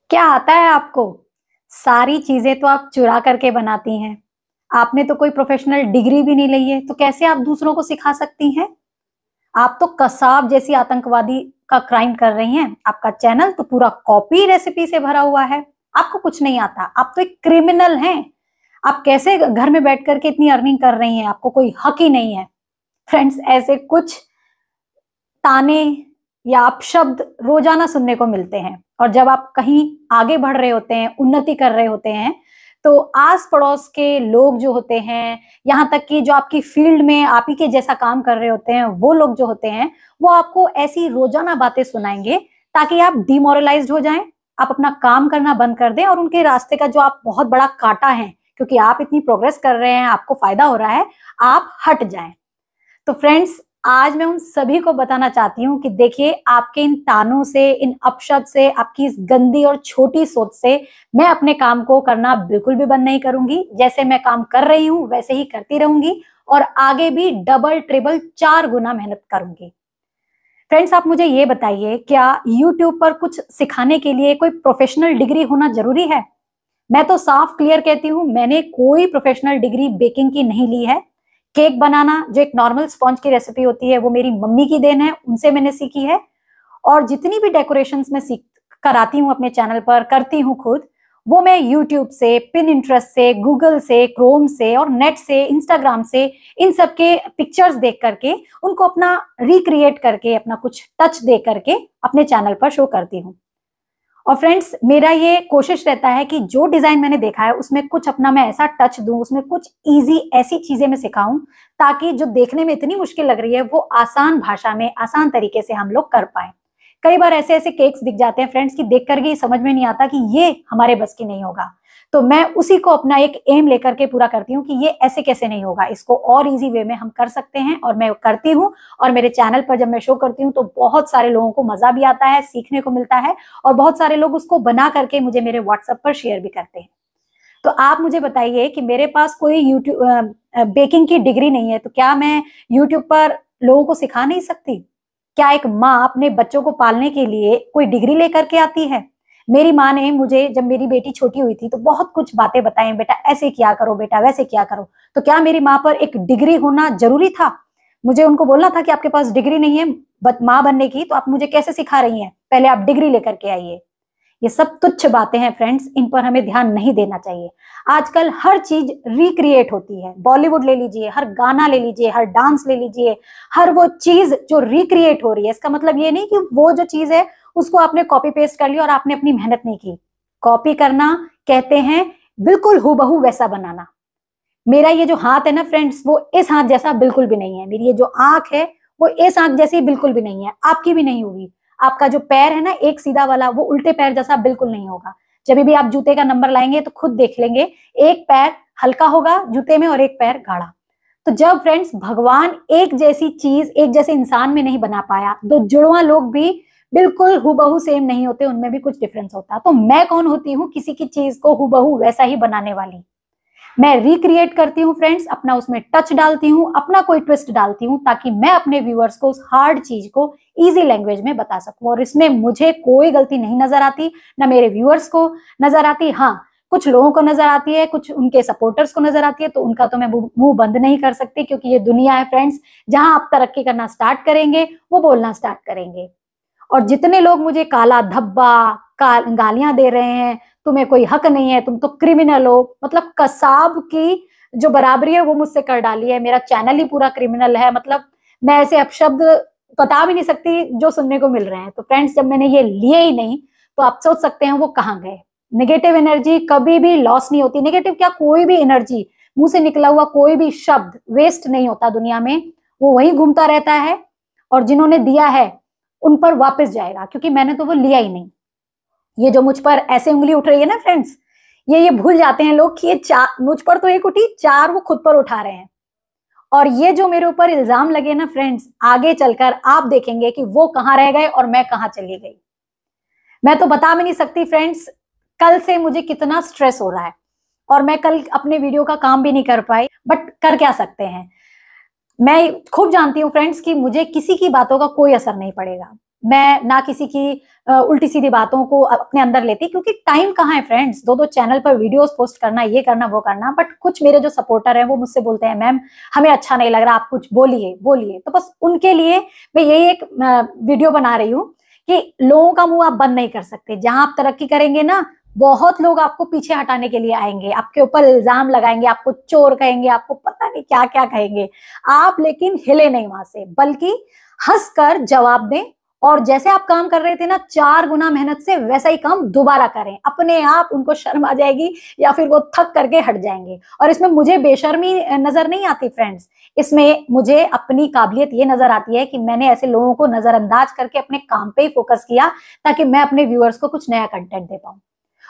क्या आता है आपको? सारी चीजें तो आप चुरा करके बनाती हैं। आपने तो कोई प्रोफेशनल डिग्री भी नहीं ली है, तो कैसे आप दूसरों को सिखा सकती हैं? आप तो कसाब जैसी आतंकवादी का क्राइम कर रही हैं। आपका चैनल तो पूरा कॉपी रेसिपी से भरा हुआ है। आपको कुछ नहीं आता, आप तो एक क्रिमिनल हैं। आप कैसे घर में बैठ करके इतनी अर्निंग कर रही हैं? आपको कोई हक ही नहीं है। फ्रेंड्स, ऐसे कुछ ताने या अपशब्द रोजाना सुनने को मिलते हैं, और जब आप कहीं आगे बढ़ रहे होते हैं, उन्नति कर रहे होते हैं, तो आस पड़ोस के लोग जो होते हैं, यहाँ तक कि जो आपकी फील्ड में आप ही के जैसा काम कर रहे होते हैं, वो लोग जो होते हैं, वो आपको ऐसी रोजाना बातें सुनाएंगे ताकि आप डिमोरलाइज्ड हो जाएं, आप अपना काम करना बंद कर दें और उनके रास्ते का जो आप बहुत बड़ा कांटा है, क्योंकि आप इतनी प्रोग्रेस कर रहे हैं, आपको फायदा हो रहा है, आप हट जाएं। तो फ्रेंड्स, आज मैं उन सभी को बताना चाहती हूँ कि देखिए, आपके इन तानों से, इन अपशब्द से, आपकी इस गंदी और छोटी सोच से मैं अपने काम को करना बिल्कुल भी बंद नहीं करूंगी। जैसे मैं काम कर रही हूँ वैसे ही करती रहूंगी, और आगे भी डबल ट्रिपल 4 गुना मेहनत करूंगी। फ्रेंड्स, आप मुझे ये बताइए, क्या यूट्यूब पर कुछ सिखाने के लिए कोई प्रोफेशनल डिग्री होना जरूरी है? मैं तो साफ क्लियर कहती हूँ, मैंने कोई प्रोफेशनल डिग्री बेकिंग की नहीं ली है। केक बनाना, जो एक नॉर्मल स्पॉन्ज की रेसिपी होती है, वो मेरी मम्मी की देन है, उनसे मैंने सीखी है। और जितनी भी डेकोरेशंस मैं सीख कराती हूँ अपने चैनल पर, करती हूँ खुद, वो मैं यूट्यूब से, पिनिंटरेस्ट से, गूगल से, क्रोम से और नेट से, इंस्टाग्राम से, इन सब के पिक्चर्स देख करके, उनको अपना रिक्रिएट करके, अपना कुछ टच दे करके अपने चैनल पर शो करती हूँ। और फ्रेंड्स, मेरा ये कोशिश रहता है कि जो डिजाइन मैंने देखा है उसमें कुछ अपना मैं ऐसा टच दूं, उसमें कुछ इजी ऐसी चीजें मैं सिखाऊं ताकि जो देखने में इतनी मुश्किल लग रही है वो आसान भाषा में, आसान तरीके से हम लोग कर पाए। कई बार ऐसे ऐसे केक्स दिख जाते हैं फ्रेंड्स, की देख करके समझ में नहीं आता कि ये हमारे बस की नहीं होगा। तो मैं उसी को अपना एक एम लेकर के पूरा करती हूँ कि ये ऐसे कैसे नहीं होगा, इसको और इजी वे में हम कर सकते हैं, और मैं करती हूँ। और मेरे चैनल पर जब मैं शो करती हूँ तो बहुत सारे लोगों को मजा भी आता है, सीखने को मिलता है, और बहुत सारे लोग उसको बना करके मुझे मेरे व्हाट्सएप पर शेयर भी करते हैं। तो आप मुझे बताइए कि मेरे पास कोई यूट्यूब बेकिंग की डिग्री नहीं है, तो क्या मैं यूट्यूब पर लोगों को सिखा नहीं सकती? क्या एक माँ अपने बच्चों को पालने के लिए कोई डिग्री लेकर के आती है? मेरी माँ ने मुझे, जब मेरी बेटी छोटी हुई थी, तो बहुत कुछ बातें बताई, बेटा ऐसे किया करो, बेटा वैसे किया करो। तो क्या मेरी माँ पर एक डिग्री होना जरूरी था? मुझे उनको बोलना था कि आपके पास डिग्री नहीं है माँ बनने की, तो आप मुझे कैसे सिखा रही हैं? पहले आप डिग्री लेकर के आइए। ये सब तुच्छ बातें हैं फ्रेंड्स, इन पर हमें ध्यान नहीं देना चाहिए। आजकल हर चीज रिक्रिएट होती है। बॉलीवुड ले लीजिए, हर गाना ले लीजिए, हर डांस ले लीजिए, हर वो चीज जो रिक्रिएट हो रही है, इसका मतलब ये नहीं कि वो जो चीज है उसको आपने कॉपी पेस्ट कर लिया और आपने अपनी मेहनत नहीं की। कॉपी करना कहते हैं बिल्कुल हूबहू वैसा बनाना। मेरा ये जो हाथ है ना फ्रेंड्स, वो इस हाथ जैसा बिल्कुल भी नहीं है। मेरी ये जो आंख है वो इस आंख जैसी बिल्कुल भी नहीं है, आपकी भी नहीं होगी। आपका जो पैर है ना, एक सीधा वाला, वो उल्टे पैर जैसा बिल्कुल नहीं होगा। जब भी आप जूते का नंबर लाएंगे तो खुद देख लेंगे, एक पैर हल्का होगा जूते में और एक पैर गाढ़ा। तो जब फ्रेंड्स भगवान एक जैसी चीज एक जैसे इंसान में नहीं बना पाया, तो जुड़वा लोग भी बिल्कुल हूबहू सेम नहीं होते, उनमें भी कुछ डिफरेंस होता। तो मैं कौन होती हूँ किसी की चीज को हूबहू वैसा ही बनाने वाली? मैं रिक्रिएट करती हूँ फ्रेंड्स, अपना उसमें टच डालती हूँ, अपना कोई ट्विस्ट डालती हूँ, ताकि मैं अपने व्यूअर्स को उस हार्ड चीज को इजी लैंग्वेज में बता सकूं। और इसमें मुझे कोई गलती नहीं नजर आती, ना मेरे व्यूअर्स को नजर आती। हाँ, कुछ लोगों को नजर आती है, कुछ उनके सपोर्टर्स को नजर आती है, तो उनका तो मैं मुंह बंद नहीं कर सकती, क्योंकि ये दुनिया है फ्रेंड्स, जहां आप तरक्की करना स्टार्ट करेंगे वो बोलना स्टार्ट करेंगे। और जितने लोग मुझे काला धब्बा गालियां दे रहे हैं, तुम्हें कोई हक नहीं है, तुम तो क्रिमिनल हो, मतलब कसाब की जो बराबरी है वो मुझसे कर डाली है। मेरा चैनल ही पूरा क्रिमिनल है, मतलब मैं ऐसे अपशब्द बता भी नहीं सकती जो सुनने को मिल रहे हैं। तो फ्रेंड्स, जब मैंने ये लिए ही नहीं, तो आप सोच सकते हैं वो कहाँ गए। नेगेटिव एनर्जी कभी भी लॉस नहीं होती। नेगेटिव क्या, कोई भी एनर्जी, मुंह से निकला हुआ कोई भी शब्द वेस्ट नहीं होता दुनिया में, वो वही घूमता रहता है, और जिन्होंने दिया है उन पर वापस जाएगा, क्योंकि मैंने तो वो लिया ही नहीं। ये जो मुझ पर ऐसे उंगली उठ रही है ना फ्रेंड्स, ये भूल जाते हैं लोग कि ये चार मुझ पर तो एक उठी, चार वो खुद पर उठा रहे हैं। और ये जो मेरे ऊपर इल्जाम लगे ना फ्रेंड्स, आगे चलकर आप देखेंगे कि वो कहां रह गए और मैं कहां चली गई। मैं तो बता भी नहीं सकती फ्रेंड्स, कल से मुझे कितना स्ट्रेस हो रहा है, और मैं कल अपने वीडियो का काम भी नहीं कर पाई। बट कर क्या सकते हैं, मैं खूब जानती हूँ फ्रेंड्स कि मुझे किसी की बातों का कोई असर नहीं पड़ेगा। मैं ना किसी की उल्टी सीधी बातों को अपने अंदर लेती, क्योंकि टाइम कहाँ है फ्रेंड्स, दो चैनल पर वीडियोस पोस्ट करना, ये करना वो करना। बट कुछ मेरे जो सपोर्टर हैं वो मुझसे बोलते हैं मैम हमें अच्छा नहीं लग रहा, आप कुछ बोलिए बोलिए। तो बस उनके लिए मैं यही एक वीडियो बना रही हूँ कि लोगों का मुंह आप बंद नहीं कर सकते। जहां आप तरक्की करेंगे ना, बहुत लोग आपको पीछे हटाने के लिए आएंगे, आपके ऊपर इल्जाम लगाएंगे, आपको चोर कहेंगे, आपको पता नहीं क्या क्या कहेंगे। आप लेकिन हिले नहीं वहां से, बल्कि हंसकर जवाब दें, और जैसे आप काम कर रहे थे ना 4 गुना मेहनत से, वैसा ही काम दोबारा करें। अपने आप उनको शर्म आ जाएगी या फिर वो थक करके हट जाएंगे। और इसमें मुझे बेशर्मी नजर नहीं आती फ्रेंड्स, इसमें मुझे अपनी काबिलियत ये नजर आती है कि मैंने ऐसे लोगों को नजरअंदाज करके अपने काम पे ही फोकस किया, ताकि मैं अपने व्यूअर्स को कुछ नया कंटेंट दे पाऊं।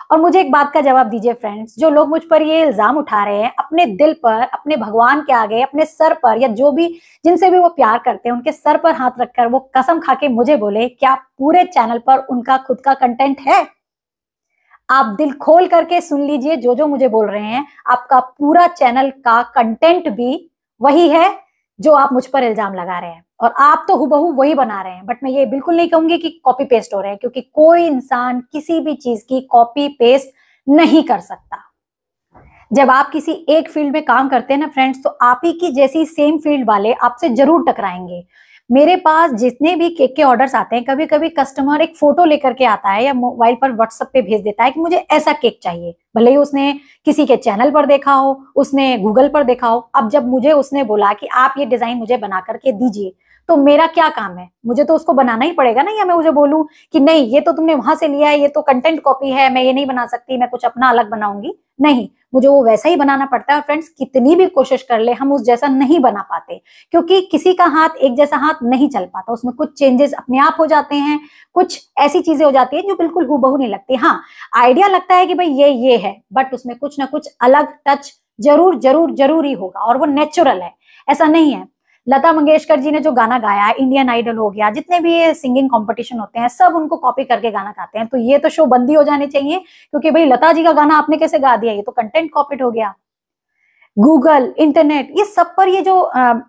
और मुझे एक बात का जवाब दीजिए फ्रेंड्स, जो लोग मुझ पर ये इल्जाम उठा रहे हैं, अपने दिल पर, अपने भगवान के आगे, अपने सर पर, या जो भी जिनसे भी वो प्यार करते हैं उनके सर पर हाथ रखकर वो कसम खा के मुझे बोले, क्या पूरे चैनल पर उनका खुद का कंटेंट है? आप दिल खोल करके सुन लीजिए, जो मुझे बोल रहे हैं, आपका पूरा चैनल का कंटेंट भी वही है जो आप मुझ पर इल्जाम लगा रहे हैं, और आप तो हुबहू वही बना रहे हैं। बट मैं ये बिल्कुल नहीं कहूंगी कि कॉपी पेस्ट हो रहे हैं, क्योंकि कोई इंसान किसी भी चीज की कॉपी पेस्ट नहीं कर सकता। जब आप किसी एक फील्ड में काम करते हैं ना फ्रेंड्स, तो आप ही की जैसी सेम फील्ड वाले आपसे जरूर टकराएंगे। मेरे पास जितने भी केक के ऑर्डर्स आते हैं, कभी कभी कस्टमर एक फोटो लेकर के आता है या मोबाइल पर व्हाट्सएप पे भेज देता है कि मुझे ऐसा केक चाहिए। भले ही उसने किसी के चैनल पर देखा हो, उसने गूगल पर देखा हो। अब जब मुझे उसने बोला कि आप ये डिजाइन मुझे बना करके दीजिए, तो मेरा क्या काम है? मुझे तो उसको बनाना ही पड़ेगा ना, या मैं मुझे बोलूं कि नहीं ये तो तुमने वहां से लिया है, ये तो कंटेंट कॉपी है, मैं ये नहीं बना सकती, मैं कुछ अपना अलग बनाऊंगी। नहीं, मुझे वो वैसा ही बनाना पड़ता है। और फ्रेंड्स, कितनी भी कोशिश कर ले हम उस जैसा नहीं बना पाते, क्योंकि किसी का हाथ एक जैसा हाथ नहीं चल पाता, उसमें कुछ चेंजेस अपने आप हो जाते हैं, कुछ ऐसी चीजें हो जाती है जो बिल्कुल हूबहू नहीं लगती। हाँ, आइडिया लगता है कि भाई ये है, बट उसमें कुछ ना कुछ अलग टच जरूर ही होगा, और वो नेचुरल है, ऐसा नहीं है। लता मंगेशकर जी ने जो गाना गाया है, इंडियन आइडल हो गया, जितने भी ये सिंगिंग कंपटीशन होते हैं, सब उनको कॉपी करके गाना गाते हैं। तो ये तो शो बंदी हो जाने चाहिए, क्योंकि भाई लता जी का गाना आपने कैसे गा दिया, ये तो कंटेंट कॉपीड हो गया। गूगल, इंटरनेट, ये सब पर ये जो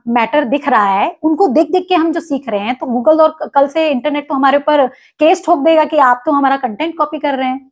मैटर दिख रहा है, उनको देख देख के हम जो सीख रहे हैं, तो गूगल और कल से इंटरनेट तो हमारे ऊपर केस ठोक देगा कि आप तो हमारा कंटेंट कॉपी कर रहे हैं।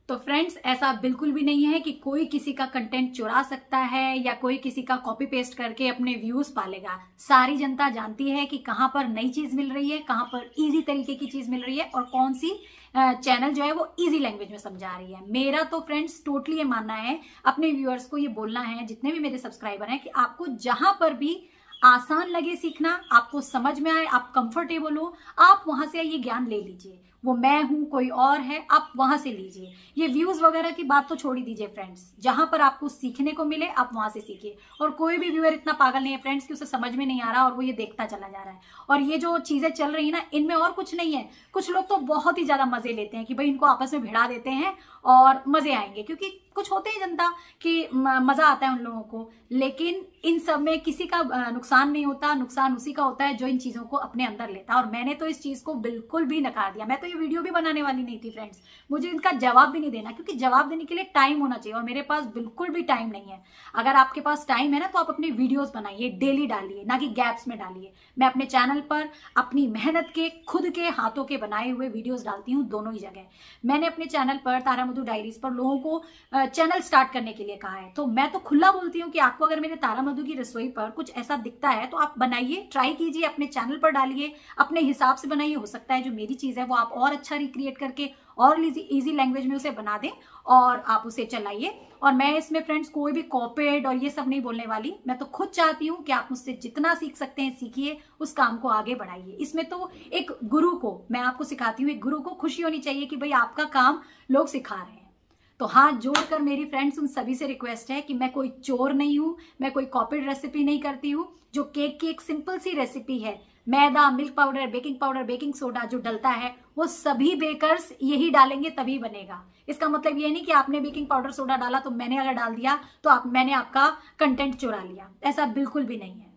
तो फ्रेंड्स, ऐसा बिल्कुल भी नहीं है कि कोई किसी का कंटेंट चुरा सकता है या कोई किसी का कॉपी पेस्ट करके अपने व्यूज पालेगा। सारी जनता जानती है कि कहां पर नई चीज मिल रही है, कहां पर इजी तरीके की चीज मिल रही है, और कौन सी चैनल जो है वो इजी लैंग्वेज में समझा रही है। मेरा तो फ्रेंड्स टोटली ये मानना है, अपने व्यूअर्स को ये बोलना है, जितने भी मेरे सब्सक्राइबर हैं, कि आपको जहां पर भी आसान लगे सीखना, आपको समझ में आए, आप कंफर्टेबल हो, आप वहां से ये ज्ञान ले लीजिए। वो मैं हूं, कोई और है, आप वहां से लीजिए। ये व्यूज वगैरह की बात तो छोड़ ही दीजिए फ्रेंड्स, जहां पर आपको सीखने को मिले आप वहां से सीखिए। और कोई भी व्यूअर इतना पागल नहीं है फ्रेंड्स कि उसे समझ में नहीं आ रहा और वो ये देखता चला जा रहा है। और ये जो चीजें चल रही है ना, इनमें और कुछ नहीं है। कुछ लोग तो बहुत ही ज्यादा मजे लेते हैं कि भाई इनको आपस में भिड़ा देते हैं और मजे आएंगे, क्योंकि कुछ होते हैं जनता कि मजा आता है उन लोगों को। लेकिन इन सब में किसी का नुकसान नहीं होता, नुकसान उसी का होता है जो इन चीजों को अपने अंदर लेता है। और मैंने तो इस चीज को बिल्कुल भी नकार दिया। मैं तो ये वीडियो भी बनाने वाली नहीं थी फ्रेंड्स, मुझे इनका जवाब भी नहीं देना, क्योंकि जवाब देने के लिए टाइम होना चाहिए, और मेरे पास बिल्कुल भी टाइम नहीं है। अगर आपके पास टाइम है ना, तो आप अपने वीडियोस बनाइए, डेली डालिए, ना कि गैप्स में डालिए। मैं अपने चैनल पर अपनी मेहनत के, खुद के हाथों के बनाए हुए वीडियोस डालती हूँ, दोनों ही जगह। मैंने अपने चैनल पर तारा मधु डायरीज पर लोगों को चैनल स्टार्ट करने के लिए कहा है, तो मैं तो खुला बोलती हूँ कि आपको अगर मेरे तारा मधु की रसोई पर कुछ ऐसा दिखता है तो आप बनाइए, ट्राई कीजिए, अपने चैनल पर डालिए, अपने हिसाब से बनाइए। हो सकता है जो मेरी चीज है वो आप और अच्छा रिक्रिएट करके और इजी लैंग्वेज में उसे बना दें और आप उसे चलाइए। और मैं इसमें फ्रेंड्स कोई भी कॉपीड और ये सब नहीं बोलने वाली। मैं तो खुद चाहती हूँ कि आप मुझसे जितना सीख सकते हैं सीखिए, उस काम को आगे बढ़ाइए। इसमें तो एक गुरु को, मैं आपको सिखाती हूँ, एक गुरु को खुशी होनी चाहिए कि भाई आपका काम लोग सिखा रहे हैं। तो हाथ जोड़कर मेरी फ्रेंड्स उन सभी से रिक्वेस्ट है कि मैं कोई चोर नहीं हूं, मैं कोई कॉपीड रेसिपी नहीं करती हूं। जो केक की एक सिंपल सी रेसिपी है, मैदा, मिल्क पाउडर, बेकिंग सोडा जो डलता है, वो सभी बेकर्स यही डालेंगे तभी बनेगा। इसका मतलब ये नहीं कि आपने बेकिंग पाउडर सोडा डाला तो मैंने अगर डाल दिया तो मैंने आपका कंटेंट चुरा लिया, ऐसा बिल्कुल भी नहीं है।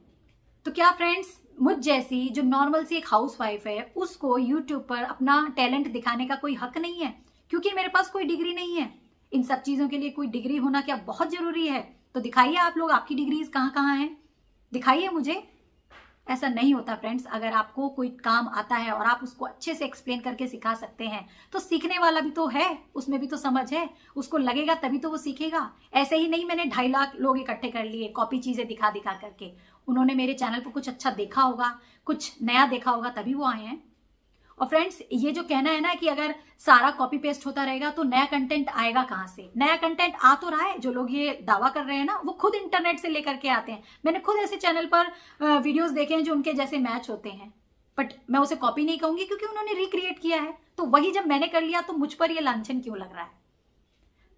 तो क्या फ्रेंड्स, मुझ जैसी जो नॉर्मल सी एक हाउसवाइफ है, उसको यूट्यूब पर अपना टैलेंट दिखाने का कोई हक नहीं है? क्योंकि मेरे पास कोई डिग्री नहीं है। इन सब चीजों के लिए कोई डिग्री होना क्या बहुत जरूरी है? तो दिखाइए आप लोग, आपकी डिग्रीज कहाँ कहाँ हैं, दिखाइए मुझे। ऐसा नहीं होता फ्रेंड्स। अगर आपको कोई काम आता है और आप उसको अच्छे से एक्सप्लेन करके सिखा सकते हैं तो सीखने वाला भी तो है, उसमें भी तो समझ है, उसको लगेगा तभी तो वो सीखेगा। ऐसे ही नहीं मैंने 2.5 लाख लोग इकट्ठे कर लिए कॉपी चीजें दिखा दिखा करके। उन्होंने मेरे चैनल पर कुछ अच्छा देखा होगा, कुछ नया देखा होगा, तभी वो आए हैं। और फ्रेंड्स ये जो कहना है ना कि अगर सारा कॉपी पेस्ट होता रहेगा तो नया कंटेंट आएगा कहां से? नया कंटेंट आ तो रहा है। जो लोग ये दावा कर रहे हैं ना वो खुद इंटरनेट से लेकर के आते हैं। मैंने खुद ऐसे चैनल पर वीडियोस देखे हैं जो उनके जैसे मैच होते हैं, बट मैं उसे कॉपी नहीं कहूंगी क्योंकि उन्होंने रिक्रिएट किया है। तो वही जब मैंने कर लिया तो मुझ पर ये लांछन क्यों लग रहा है?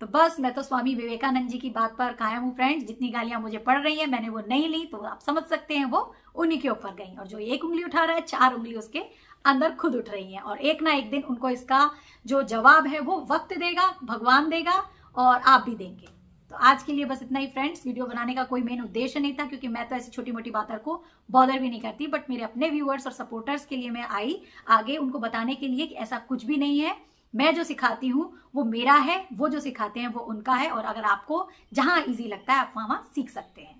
तो बस मैं तो स्वामी विवेकानंद जी की बात पर कायम हूँ फ्रेंड्स। जितनी गालियां मुझे पड़ रही हैं मैंने वो नहीं ली, तो आप समझ सकते हैं वो उन्हीं के ऊपर गई। और जो एक उंगली उठा रहा है 4 उंगली उसके अंदर खुद उठ रही है। और एक ना एक दिन उनको इसका जो जवाब है वो वक्त देगा, भगवान देगा और आप भी देंगे। तो आज के लिए बस इतना ही फ्रेंड्स। वीडियो बनाने का कोई मेन उद्देश्य नहीं था क्योंकि मैं तो ऐसी छोटी मोटी बातों को बॉदर भी नहीं करती, बट मेरे अपने व्यूअर्स और सपोर्टर्स के लिए मैं आई आगे उनको बताने के लिए कि ऐसा कुछ भी नहीं है। मैं जो सिखाती हूँ वो मेरा है, वो जो सिखाते हैं वो उनका है। और अगर आपको जहां इजी लगता है आप वहां सीख सकते हैं।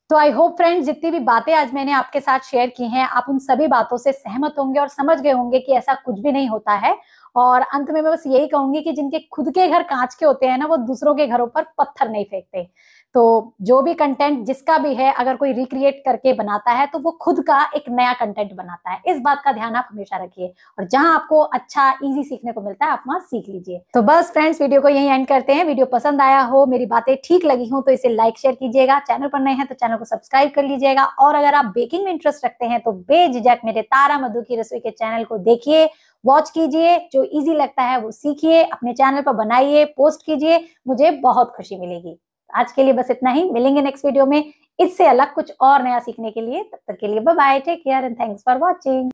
तो आई होप फ्रेंड्स जितनी भी बातें आज मैंने आपके साथ शेयर की हैं आप उन सभी बातों से सहमत होंगे और समझ गए होंगे कि ऐसा कुछ भी नहीं होता है। और अंत में मैं बस यही कहूंगी कि जिनके खुद के घर कांच के होते हैं ना वो दूसरों के घरों पर पत्थर नहीं फेंकते। तो जो भी कंटेंट जिसका भी है अगर कोई रिक्रिएट करके बनाता है तो वो खुद का एक नया कंटेंट बनाता है। इस बात का ध्यान आप हमेशा रखिए और जहां आपको अच्छा इजी सीखने को मिलता है आप वहां सीख लीजिए। तो बस फ्रेंड्स वीडियो को यहीं एंड करते हैं। वीडियो पसंद आया हो, मेरी बातें ठीक लगी हो तो इसे लाइक शेयर कीजिएगा। चैनल पर नए हैं तो चैनल को सब्सक्राइब कर लीजिएगा। और अगर आप बेकिंग में इंटरेस्ट रखते हैं तो बेझिझक मेरे तारा मधु की रसोई के चैनल को देखिए, वॉच कीजिए, जो इजी लगता है वो सीखिए, अपने चैनल पर बनाइए, पोस्ट कीजिए, मुझे बहुत खुशी मिलेगी। आज के लिए बस इतना ही। मिलेंगे नेक्स्ट वीडियो में इससे अलग कुछ और नया सीखने के लिए। तब तक के लिए bye bye, take care and thanks for watching.